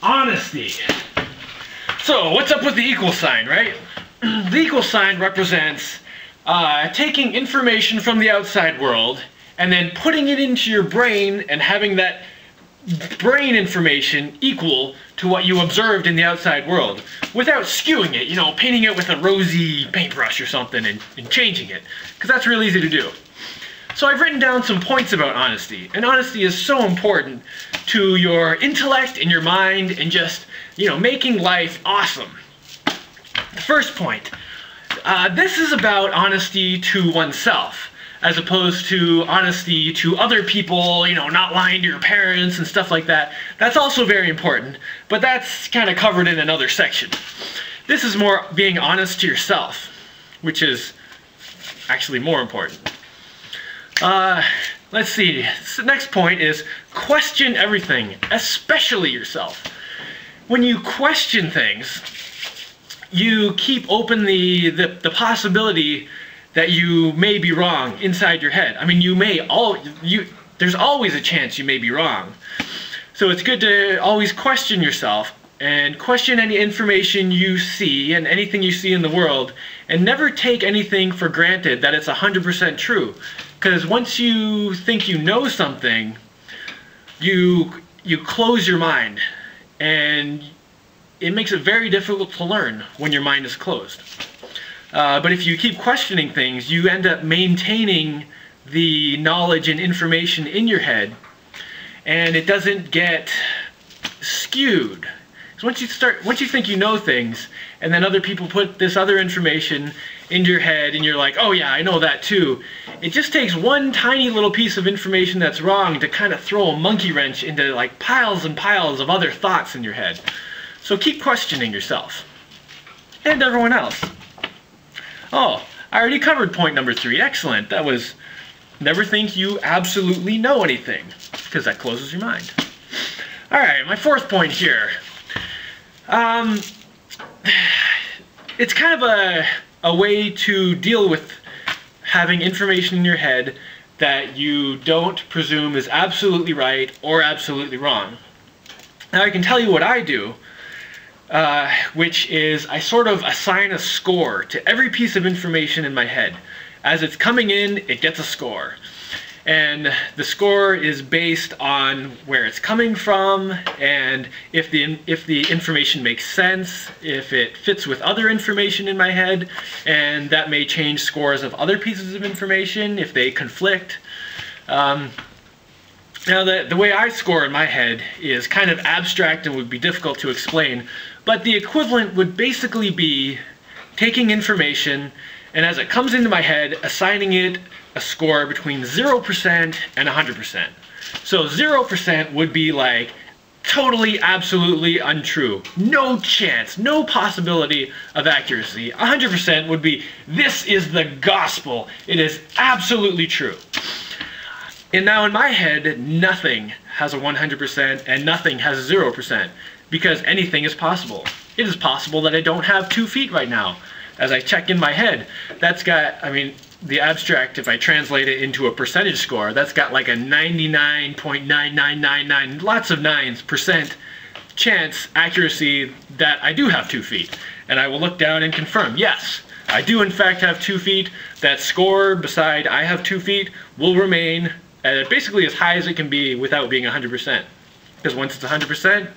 Honesty. So, what's up with the equal sign, right? The equal sign represents taking information from the outside world and then putting it into your brain and having that brain information equal to what you observed in the outside world without skewing it, you know, painting it with a rosy paintbrush or something and changing it, because that's real easy to do. So I've written down some points about honesty, and honesty is so important to your intellect and your mind and just, you know, making life awesome. The first point, this is about honesty to oneself, as opposed to honesty to other people, you know, not lying to your parents and stuff like that. That's also very important, but that's kind of covered in another section. This is more being honest to yourself, which is actually more important. Let's see, the next point is question everything, especially yourself. When you question things, you keep open the possibility that you may be wrong inside your head. I mean, there's always a chance you may be wrong. So it's good to always question yourself and question any information you see and anything you see in the world, and never take anything for granted that it's 100% true. Because once you think you know something, you close your mind, and it makes it very difficult to learn when your mind is closed. But if you keep questioning things, you end up maintaining the knowledge and information in your head, and it doesn't get skewed. Because once you think you know things, and then other people put this other information into your head, and you're like, oh yeah, I know that too. It just takes one tiny little piece of information that's wrong to kind of throw a monkey wrench into like piles and piles of other thoughts in your head. So keep questioning yourself. And everyone else. Oh, I already covered point number 3. Excellent. That was never think you absolutely know anything, because that closes your mind. Alright, my 4th point here. It's kind of a way to deal with having information in your head that you don't presume is absolutely right or absolutely wrong. Now I can tell you what I do, which is I sort of assign a score to every piece of information in my head. As it's coming in, it gets a score. And the score is based on where it's coming from, and if the information makes sense, if it fits with other information in my head, and that may change scores of other pieces of information if they conflict. Now the way I score in my head is kind of abstract and would be difficult to explain, but the equivalent would basically be taking information and as it comes into my head, assigning it a score between 0% and 100%. So 0% would be like totally, absolutely untrue. No chance, no possibility of accuracy. 100% would be, this is the gospel. It is absolutely true. And now in my head, nothing has a 100% and nothing has a 0%, because anything is possible. It is possible that I don't have 2 feet right now. As I check in my head, that's got, I mean, the abstract, if I translate it into a percentage score, that's got like a 99.9999, lots of 9% chance accuracy that I do have 2 feet. And I will look down and confirm, yes, I do in fact have 2 feet. That score beside I have 2 feet will remain basically as high as it can be without being 100%. Because once it's 100%,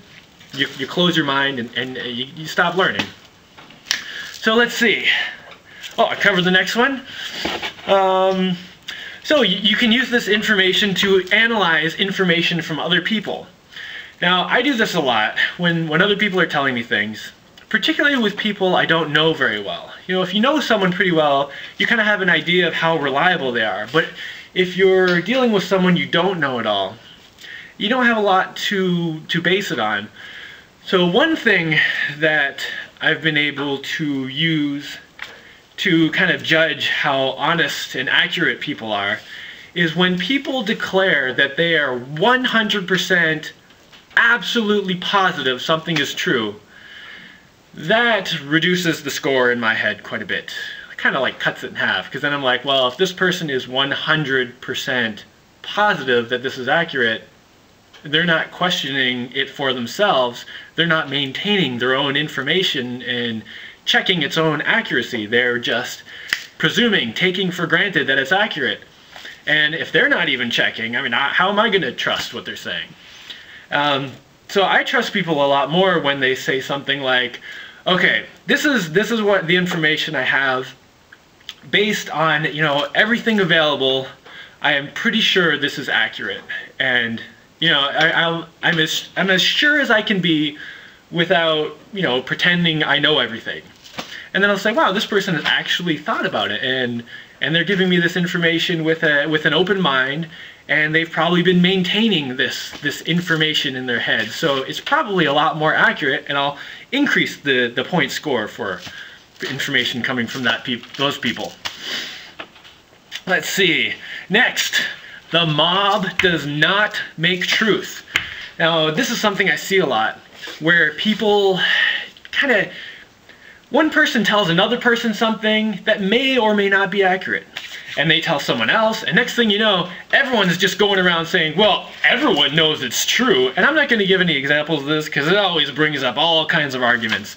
you close your mind and you stop learning. So let's see. Oh, I covered the next one. So you can use this information to analyze information from other people. Now, I do this a lot when other people are telling me things, particularly with people I don't know very well. You know, if you know someone pretty well, you kind of have an idea of how reliable they are. But if you're dealing with someone you don't know at all, you don't have a lot to base it on. So one thing that I've been able to use to kind of judge how honest and accurate people are is when people declare that they are 100% absolutely positive something is true. That reduces the score in my head quite a bit. It kind of like cuts it in half, because then I'm like, well, if this person is 100% positive that this is accurate, they're not questioning it for themselves. They're not maintaining their own information and checking its own accuracy. They're just presuming, taking for granted that it's accurate. And if they're not even checking, I mean, how am I going to trust what they're saying? So I trust people a lot more when they say something like, okay, this is what the information I have based on, you know, everything available. I am pretty sure this is accurate, and you know, I'm as sure as I can be without, you know, pretending I know everything. And then I'll say, wow, this person has actually thought about it, and they're giving me this information with an open mind, and they've probably been maintaining this information in their head. So it's probably a lot more accurate, and I'll increase the point score for information coming from those people. Let's see. Next, the mob does not make truth. Now, this is something I see a lot, where people kind of, one person tells another person something that may or may not be accurate, and they tell someone else, and next thing you know, everyone's just going around saying, well, everyone knows it's true. And I'm not going to give any examples of this because it always brings up all kinds of arguments.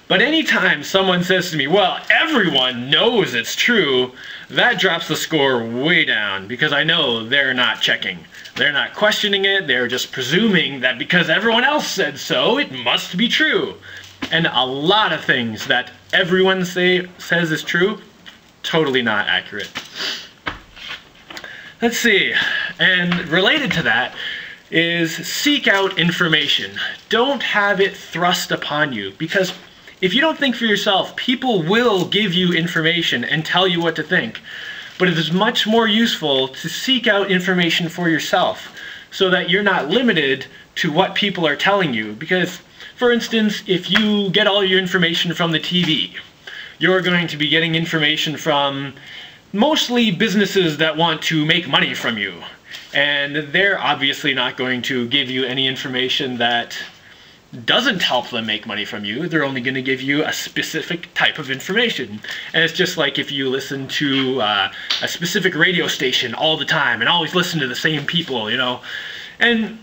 But anytime someone says to me, well, everyone knows it's true, that drops the score way down, because I know they're not checking. They're not questioning it. They're just presuming that because everyone else said so, it must be true. And a lot of things that everyone says is true, totally not accurate. Let's see. And related to that is seek out information. Don't have it thrust upon you, because if you don't think for yourself, people will give you information and tell you what to think. But it is much more useful to seek out information for yourself so that you're not limited to what people are telling you. Because, for instance, if you get all your information from the TV, you're going to be getting information from mostly businesses that want to make money from you. And they're obviously not going to give you any information that doesn't help them make money from you. They're only going to give you a specific type of information. And it's just like if you listen to a specific radio station all the time and always listen to the same people, you know. And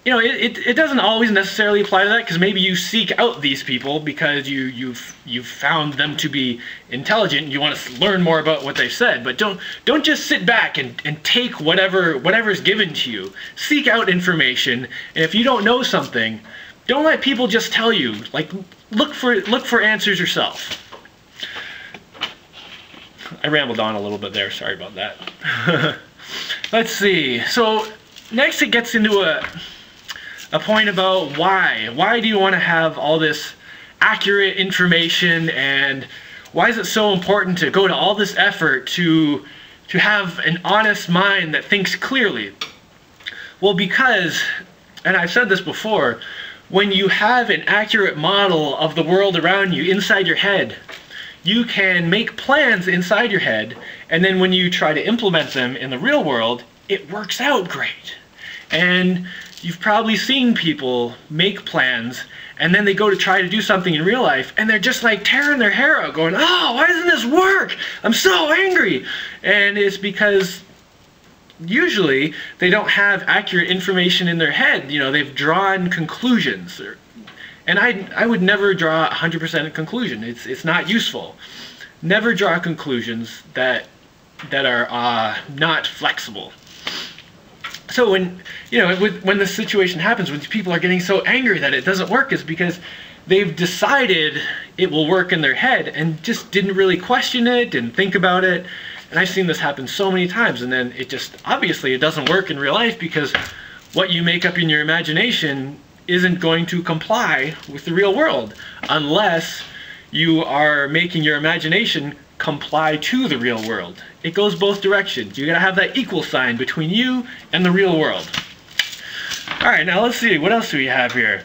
you know, it doesn't always necessarily apply to that, because maybe you seek out these people because you've found them to be intelligent and you want to learn more about what they've said. But don't just sit back and take whatever's given to you. Seek out information, and if you don't know something, don't let people just tell you. Like, look for answers yourself. I rambled on a little bit there, sorry about that. Let's see. So next it gets into a point about why. Why do you want to have all this accurate information, and why is it so important to go to all this effort to have an honest mind that thinks clearly? Well, because, and I've said this before, when you have an accurate model of the world around you inside your head, you can make plans inside your head, and then when you try to implement them in the real world, it works out great. And you've probably seen people make plans, and then they go to try to do something in real life, and they're just like tearing their hair out, going, oh, why doesn't this work? I'm so angry. And it's because usually they don't have accurate information in their head. You know, they've drawn conclusions. And I would never draw a 100% conclusion. It's not useful. Never draw conclusions that are not flexible. So when, you know, when this situation happens, when people are getting so angry that it doesn't work, is because they've decided it will work in their head and just didn't really question it, didn't think about it. And I've seen this happen so many times, and then it just, obviously it doesn't work in real life, because what you make up in your imagination isn't going to comply with the real world unless you are making your imagination comply to the real world. It goes both directions. You gotta have that equal sign between you and the real world. Alright, now let's see, what else do we have here?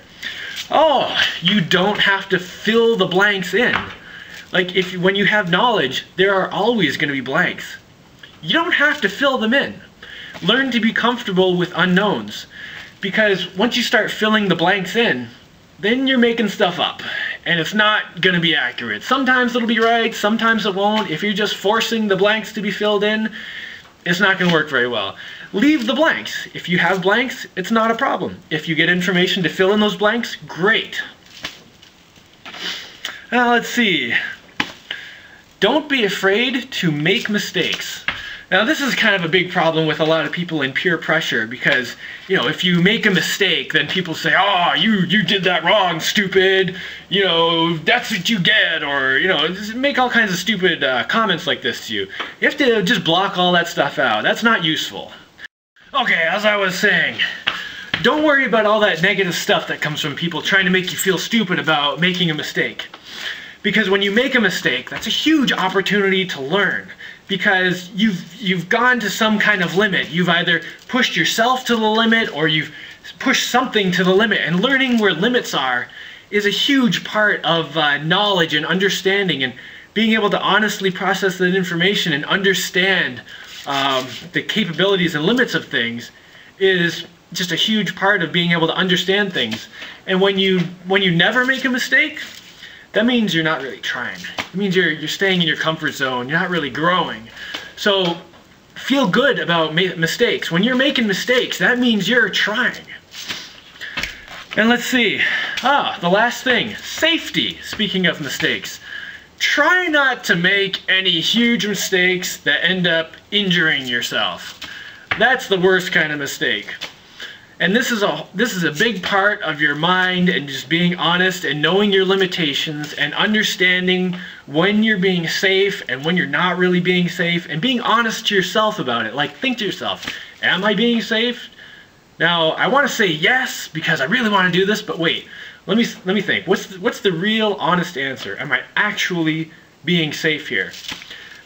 Oh, you don't have to fill the blanks in. Like, when you have knowledge, there are always going to be blanks. You don't have to fill them in. Learn to be comfortable with unknowns, because once you start filling the blanks in, then you're making stuff up, and it's not going to be accurate. Sometimes it'll be right, sometimes it won't. If you're just forcing the blanks to be filled in, it's not going to work very well. leave the blanks. If you have blanks, it's not a problem. If you get information to fill in those blanks, great. Now let's see. Don't be afraid to make mistakes. Now this is kind of a big problem with a lot of people in peer pressure because, you know, if you make a mistake, then people say, oh, you did that wrong, stupid, you know, that's what you get, or, you know, just make all kinds of stupid comments like this to you. You have to just block all that stuff out. That's not useful. Okay, as I was saying, don't worry about all that negative stuff that comes from people trying to make you feel stupid about making a mistake. Because when you make a mistake, that's a huge opportunity to learn. Because you've gone to some kind of limit. You've either pushed yourself to the limit or you've pushed something to the limit. And learning where limits are is a huge part of knowledge and understanding, and being able to honestly process that information and understand the capabilities and limits of things is just a huge part of being able to understand things. And when you never make a mistake, that means you're not really trying. It means you're staying in your comfort zone. You're not really growing. So feel good about mistakes. When you're making mistakes, that means you're trying. And let's see. The last thing, safety. Speaking of mistakes, try not to make any huge mistakes that end up injuring yourself. That's the worst kind of mistake. And this is a big part of your mind, and just being honest and knowing your limitations and understanding when you're being safe and when you're not really being safe, and being honest to yourself about it. Like, think to yourself, am I being safe? Now, I want to say yes because I really want to do this, but wait, let me think. What's the real honest answer? Am I actually being safe here?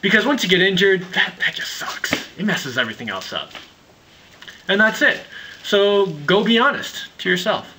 Because once you get injured, that just sucks. It messes everything else up. And that's it. So go be honest to yourself.